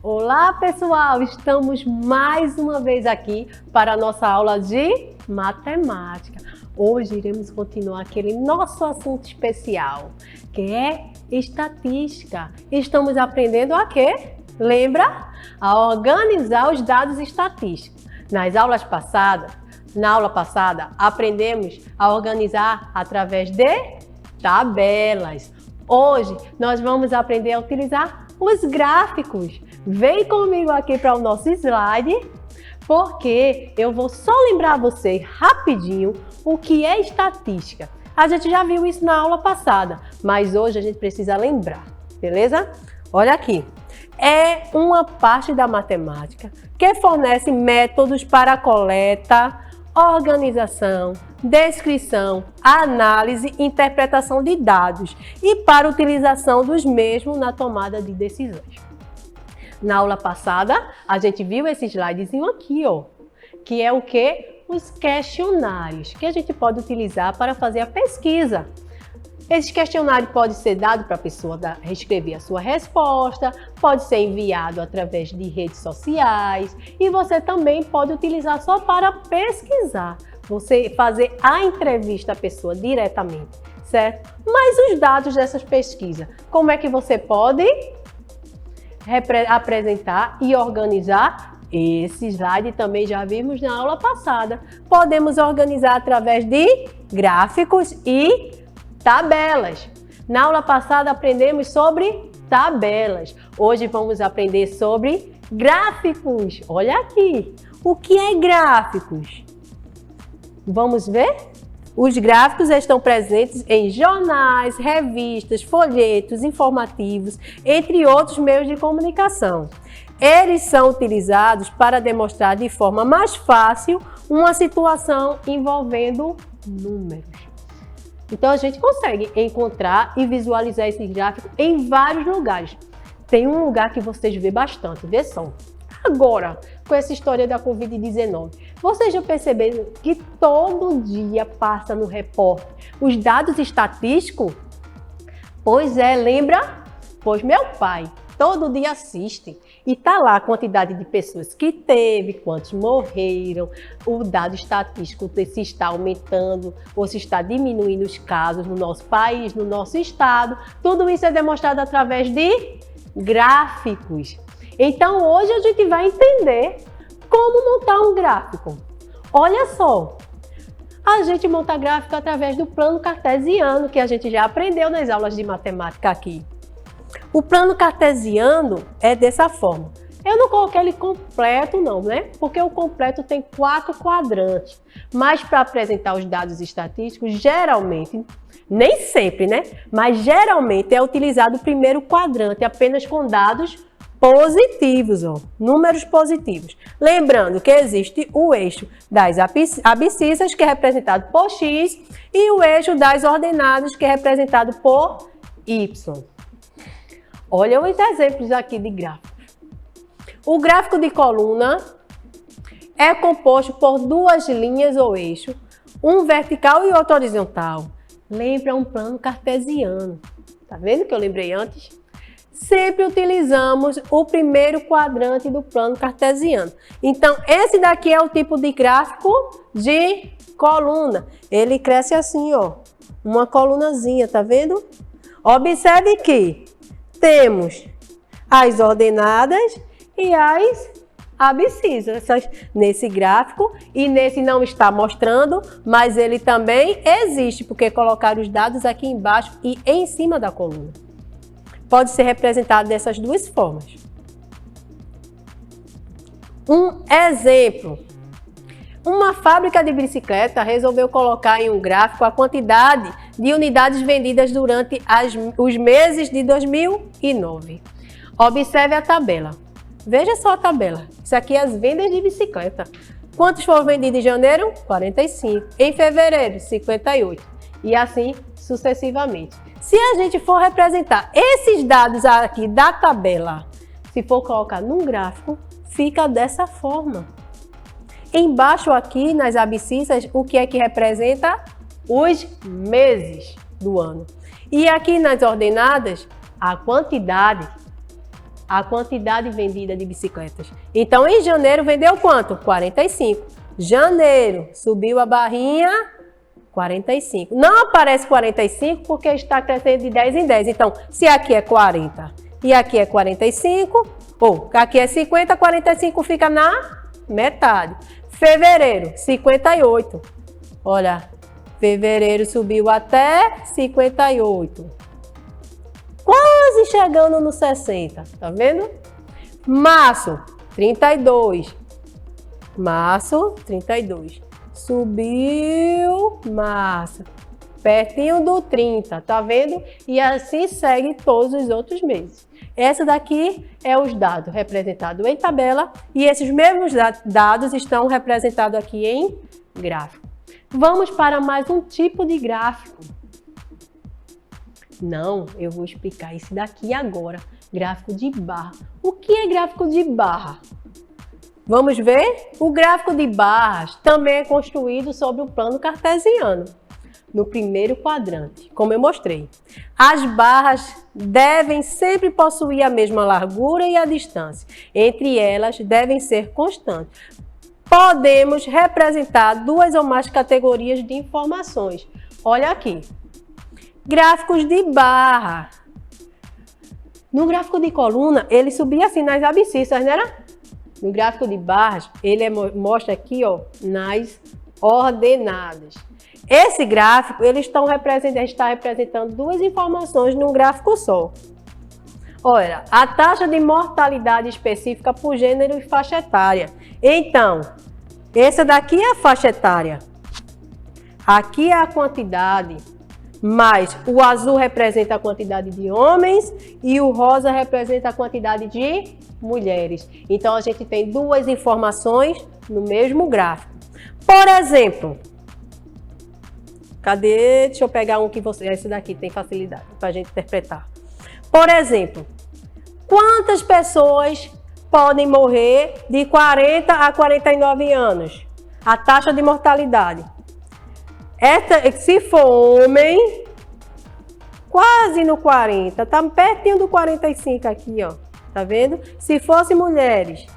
Olá, pessoal! Estamos mais uma vez aqui para a nossa aula de matemática. Hoje iremos continuar aquele nosso assunto especial, que é estatística. Estamos aprendendo a quê? Lembra? A organizar os dados estatísticos. Na aula passada, aprendemos a organizar através de tabelas. Hoje, nós vamos aprender a utilizar os gráficos. Vem comigo aqui para o nosso slide, porque eu vou só lembrar você rapidinho o que é estatística. A gente já viu isso na aula passada, mas hoje a gente precisa lembrar, beleza? Olha aqui, é uma parte da matemática que fornece métodos para a coleta, organização, descrição, análise e interpretação de dados e para utilização dos mesmos na tomada de decisões. Na aula passada, a gente viu esse slidezinho aqui, ó, que é o quê? Os questionários, que a gente pode utilizar para fazer a pesquisa. Esse questionário pode ser dado para a pessoa escrever a sua resposta, pode ser enviado através de redes sociais e você também pode utilizar só para pesquisar, você fazer a entrevista à pessoa diretamente, certo? Mas os dados dessas pesquisas, como é que você pode apresentar e organizar? Esse slide também já vimos na aula passada. Podemos organizar através de gráficos e tabelas. Na aula passada aprendemos sobre tabelas. Hoje vamos aprender sobre gráficos. Olha aqui. O que é gráficos? Vamos ver? Os gráficos estão presentes em jornais, revistas, folhetos informativos, entre outros meios de comunicação. Eles são utilizados para demonstrar de forma mais fácil uma situação envolvendo números. Então a gente consegue encontrar e visualizar esse gráfico em vários lugares. Tem um lugar que vocês vê bastante, vê só. Agora, com essa história da Covid-19, vocês já perceberam que todo dia passa no repórter os dados estatísticos? Pois é, lembra? Pois meu pai todo dia assiste e tá lá a quantidade de pessoas que teve, quantos morreram, o dado estatístico se está aumentando ou se está diminuindo os casos no nosso país, no nosso estado. Tudo isso é demonstrado através de gráficos. Então hoje a gente vai entender como montar um gráfico. Olha só, a gente monta gráfico através do plano cartesiano, que a gente já aprendeu nas aulas de matemática aqui. O plano cartesiano é dessa forma. Eu não coloquei ele completo não, né? Porque o completo tem 4 quadrantes. Mas para apresentar os dados estatísticos, geralmente, nem sempre, né? Mas geralmente é utilizado o primeiro quadrante, apenas com dados positivos, ó, números positivos. Lembrando que existe o eixo das abscissas, que é representado por X, e o eixo das ordenadas, que é representado por Y. Olha os exemplos aqui de gráficos. O gráfico de coluna é composto por 2 linhas ou eixo, um vertical e outro horizontal. Lembra um plano cartesiano. Tá vendo que eu lembrei antes? Sempre utilizamos o primeiro quadrante do plano cartesiano. Então, esse daqui é o tipo de gráfico de coluna. Ele cresce assim, ó, uma colunazinha, tá vendo? Observe que temos as ordenadas e as abscissas nesse gráfico, e nesse não está mostrando, mas ele também existe, porque colocaram os dados aqui embaixo e em cima da coluna. Pode ser representado dessas duas formas. Um exemplo. Uma fábrica de bicicleta resolveu colocar em um gráfico a quantidade de unidades vendidas durante os meses de 2009. Observe a tabela. Veja só a tabela. Isso aqui é as vendas de bicicleta. Quantos foram vendidos em janeiro? 45. Em fevereiro, 58. E assim sucessivamente. Se a gente for representar esses dados aqui da tabela, se for colocar num gráfico, fica dessa forma. Embaixo aqui, nas abscissas, o que é que representa? Os meses do ano. E aqui nas ordenadas, a quantidade a quantidade vendida de bicicletas. Então, em janeiro, vendeu quanto? 45. Janeiro, subiu a barrinha, 45. Não aparece 45 porque está crescendo de 10 em 10. Então, se aqui é 40 e aqui é 45, ou aqui é 50, 45 fica na metade. Fevereiro, 58. Olha, fevereiro subiu até 58. Quase chegando no 60, tá vendo? Março, 32. Março, 32. Subiu, março, pertinho do 30, tá vendo? E assim segue todos os outros meses. Essa daqui é os dados representados em tabela e esses mesmos dados estão representados aqui em gráfico. Vamos para mais um tipo de gráfico. Não, eu vou explicar esse daqui agora. Gráfico de barra. O que é gráfico de barra? Vamos ver? O gráfico de barras também é construído sobre o plano cartesiano, no primeiro quadrante, como eu mostrei. As barras devem sempre possuir a mesma largura e a distância. Entre elas, devem ser constantes. Podemos representar duas ou mais categorias de informações. Olha aqui. Gráficos de barra. No gráfico de coluna, ele subia assim nas abscissas, não era? No gráfico de barras, ele mostra aqui, ó, nas ordenadas. Esse gráfico, ele está representando duas informações num gráfico só. Olha, a taxa de mortalidade específica por gênero e faixa etária. Então, essa daqui é a faixa etária. Aqui é a quantidade, mas o azul representa a quantidade de homens e o rosa representa a quantidade de mulheres. Então, a gente tem duas informações no mesmo gráfico. Por exemplo, cadê? Deixa eu pegar um que você... Esse daqui tem facilidade para a gente interpretar. Por exemplo, quantas pessoas podem morrer de 40 a 49 anos? A taxa de mortalidade. Se for homem, quase no 40, tá pertinho do 45 aqui, ó. Tá vendo? Se fosse mulheres,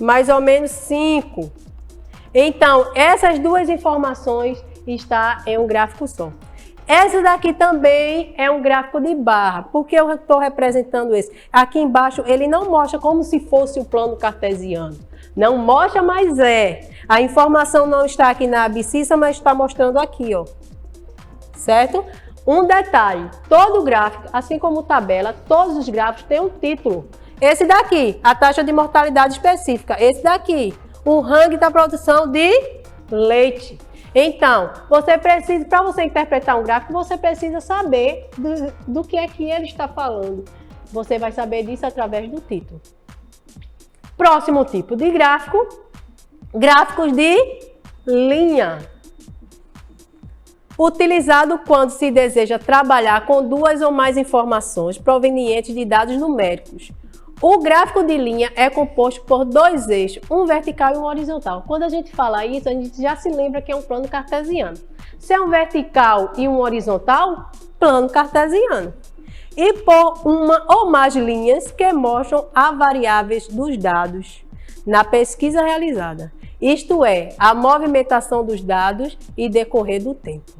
mais ou menos 5. Então, essas duas informações estão em um gráfico só. Essa daqui também é um gráfico de barra. Por que eu estou representando esse? Aqui embaixo ele não mostra como se fosse o plano cartesiano. Não mostra, mas é. A informação não está aqui na abscissa, mas está mostrando aqui, ó. Certo? Um detalhe, todo gráfico, assim como tabela, todos os gráficos têm um título. Esse daqui, a taxa de mortalidade específica. Esse daqui, o ranking da produção de leite. Então, para você interpretar um gráfico, você precisa saber do que é que ele está falando. Você vai saber disso através do título. Próximo tipo de gráfico, gráficos de linha. Utilizado quando se deseja trabalhar com duas ou mais informações provenientes de dados numéricos. O gráfico de linha é composto por dois eixos, um vertical e um horizontal. Quando a gente fala isso, a gente já se lembra que é um plano cartesiano. Se é um vertical e um horizontal, plano cartesiano. E por uma ou mais linhas que mostram as variáveis dos dados na pesquisa realizada. Isto é, a movimentação dos dados e decorrer do tempo.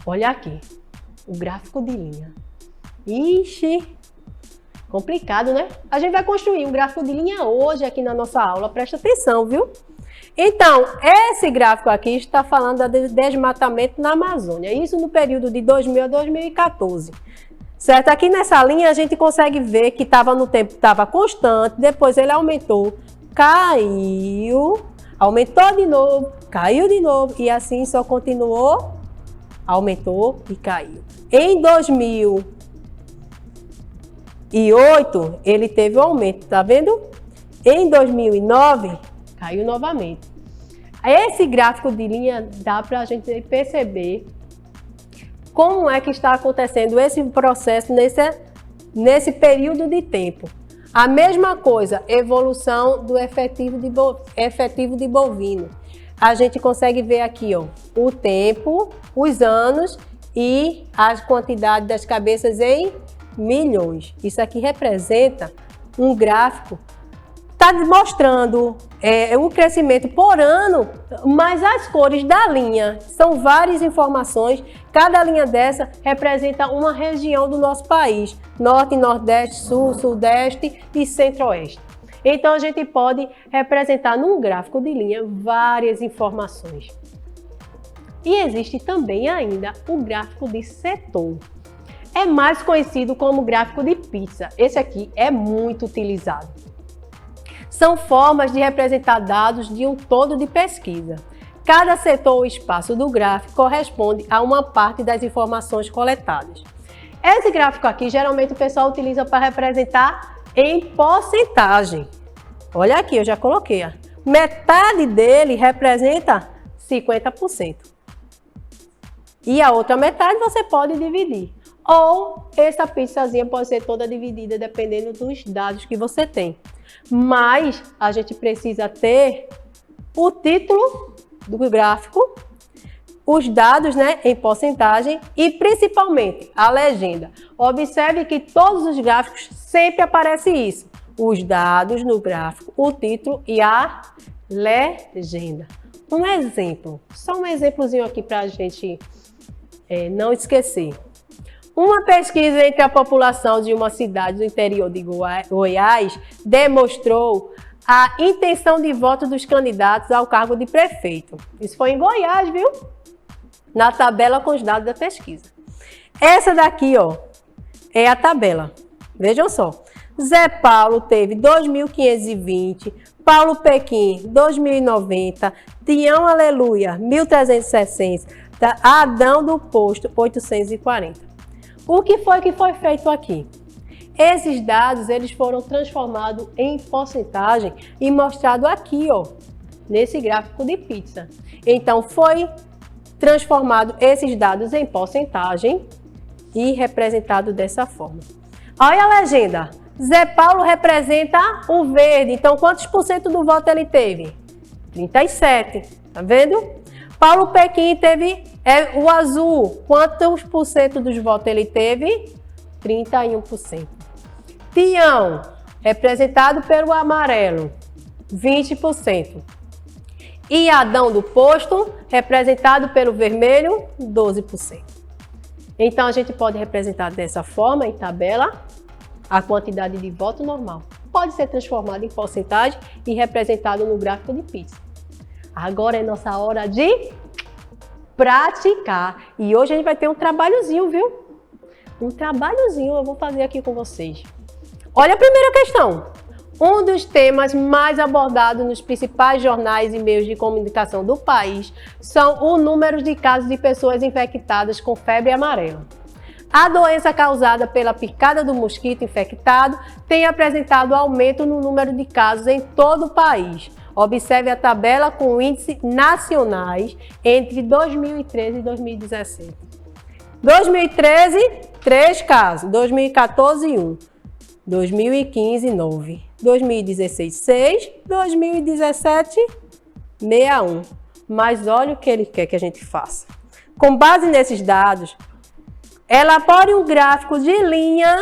Olha aqui, o gráfico de linha. Ixi, complicado, né? A gente vai construir um gráfico de linha hoje aqui na nossa aula, presta atenção, viu? Então, esse gráfico aqui está falando de desmatamento na Amazônia, isso no período de 2000 a 2014. Certo? Aqui nessa linha a gente consegue ver que no tempo estava constante, depois ele aumentou, caiu, aumentou de novo, caiu de novo e assim só continuou, aumentou e caiu. Em 2008 ele teve um aumento, tá vendo? Em 2009 caiu novamente. Esse gráfico de linha dá para a gente perceber como é que está acontecendo esse processo nesse período de tempo. A mesma coisa, evolução do efetivo de bovino. A gente consegue ver aqui, ó, o tempo, os anos e a quantidade das cabeças em milhões. Isso aqui representa um gráfico, está mostrando o crescimento por ano, mas as cores da linha são várias informações. Cada linha dessa representa uma região do nosso país: Norte, Nordeste, Sul, Sudeste e Centro-Oeste. Então, a gente pode representar num gráfico de linha várias informações. E existe também ainda o gráfico de setor. É mais conhecido como gráfico de pizza. Esse aqui é muito utilizado. São formas de representar dados de um todo de pesquisa. Cada setor ou espaço do gráfico corresponde a uma parte das informações coletadas. Esse gráfico aqui, geralmente o pessoal utiliza para representar em porcentagem. Olha aqui, eu já coloquei. Metade dele representa 50%. E a outra metade você pode dividir. Ou essa pizzazinha pode ser toda dividida, dependendo dos dados que você tem. Mas a gente precisa ter o título do gráfico, os dados, né, em porcentagem e principalmente a legenda. Observe que todos os gráficos sempre aparece isso: os dados no gráfico, o título e a legenda. Um exemplo, só um exemplozinho aqui para a gente não esquecer. Uma pesquisa entre a população de uma cidade do interior de Goiás demonstrou a intenção de voto dos candidatos ao cargo de prefeito. Isso foi em Goiás, viu? Na tabela com os dados da pesquisa. Essa daqui, ó, é a tabela. Vejam só. Zé Paulo teve 2.520, Paulo Pequim 2.090, Tião Aleluia 1.360, Adão do Posto 840. O que foi feito aqui? Esses dados eles foram transformados em porcentagem e mostrado aqui, ó, nesse gráfico de pizza. Então foi transformado esses dados em porcentagem e representado dessa forma. Olha a legenda. Zé Paulo representa o verde. Então quantos por cento do voto ele teve? 37. Tá vendo? Paulo Pequim teve o azul. Quantos por cento dos votos ele teve? 31%. Tião, representado pelo amarelo, 20%. E Adão do Posto, representado pelo vermelho, 12%. Então, a gente pode representar dessa forma, em tabela, a quantidade de voto normal. Pode ser transformado em porcentagem e representado no gráfico de pizza. Agora é nossa hora de praticar. E hoje a gente vai ter um trabalhozinho, viu? Um trabalhozinho eu vou fazer aqui com vocês. Olha a primeira questão. Um dos temas mais abordados nos principais jornais e meios de comunicação do país são o número de casos de pessoas infectadas com febre amarela. A doença causada pela picada do mosquito infectado tem apresentado aumento no número de casos em todo o país. Observe a tabela com índices nacionais entre 2013 e 2017. 2013, 3 casos. 2014, 1. 2015, 9. 2016, 6. 2017, 61. Mas olha o que ele quer que a gente faça. Com base nesses dados, elabore um gráfico de linha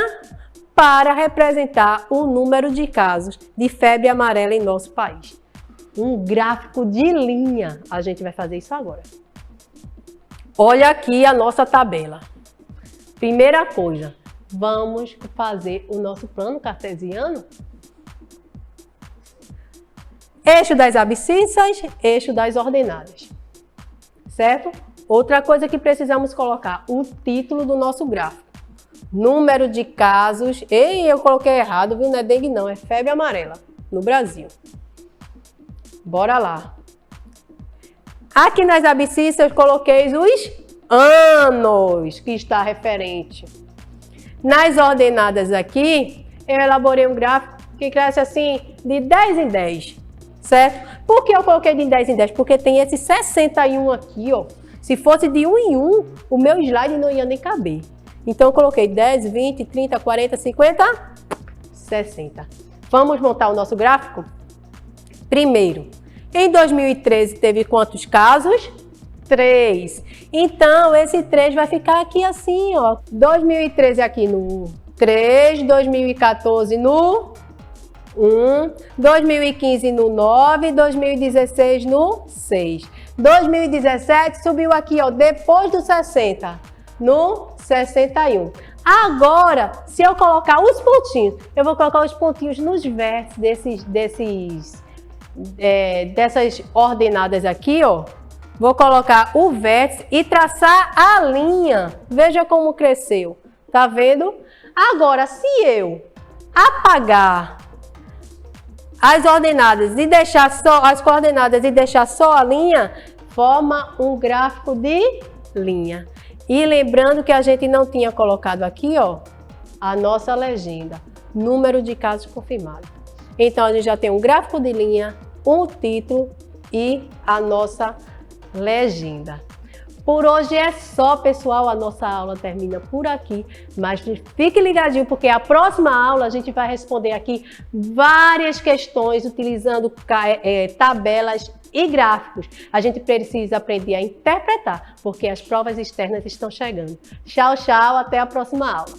para representar o número de casos de febre amarela em nosso país. Um gráfico de linha. A gente vai fazer isso agora. Olha aqui a nossa tabela. Primeira coisa, vamos fazer o nosso plano cartesiano. Eixo das abscissas, eixo das ordenadas. Certo? Outra coisa que precisamos colocar, o título do nosso gráfico. Número de casos. Ei, eu coloquei errado, viu? Não é dengue não, é febre amarela no Brasil. Bora lá. Aqui nas abscissas eu coloquei os anos que está referente. Nas ordenadas aqui, eu elaborei um gráfico que cresce assim de 10 em 10, certo? Por que eu coloquei de 10 em 10? Porque tem esse 61 aqui, ó. Se fosse de 1 em 1, o meu slide não ia nem caber. Então eu coloquei 10, 20, 30, 40, 50, 60. Vamos montar o nosso gráfico? Primeiro, em 2013 teve quantos casos? 3. Então, esse 3 vai ficar aqui assim, ó. 2013 aqui no 3, 2014 no 1, 2015 no 9, 2016 no 6. 2017 subiu aqui, ó, depois do 60, no 61. Agora, se eu colocar os pontinhos, eu vou colocar os pontinhos nos vértices dessas ordenadas aqui, ó. Vou colocar o vértice e traçar a linha. Veja como cresceu. Tá vendo? Agora, se eu apagar as ordenadas e deixar só as coordenadas e deixar só a linha, forma um gráfico de linha. E lembrando que a gente não tinha colocado aqui, ó, a nossa legenda, número de casos confirmados. Então, a gente já tem um gráfico de linha, um título e a nossa legenda. Por hoje é só, pessoal, a nossa aula termina por aqui, mas fique ligadinho porque a próxima aula a gente vai responder aqui várias questões utilizando tabelas e gráficos. A gente precisa aprender a interpretar, porque as provas externas estão chegando. Tchau, tchau, até a próxima aula.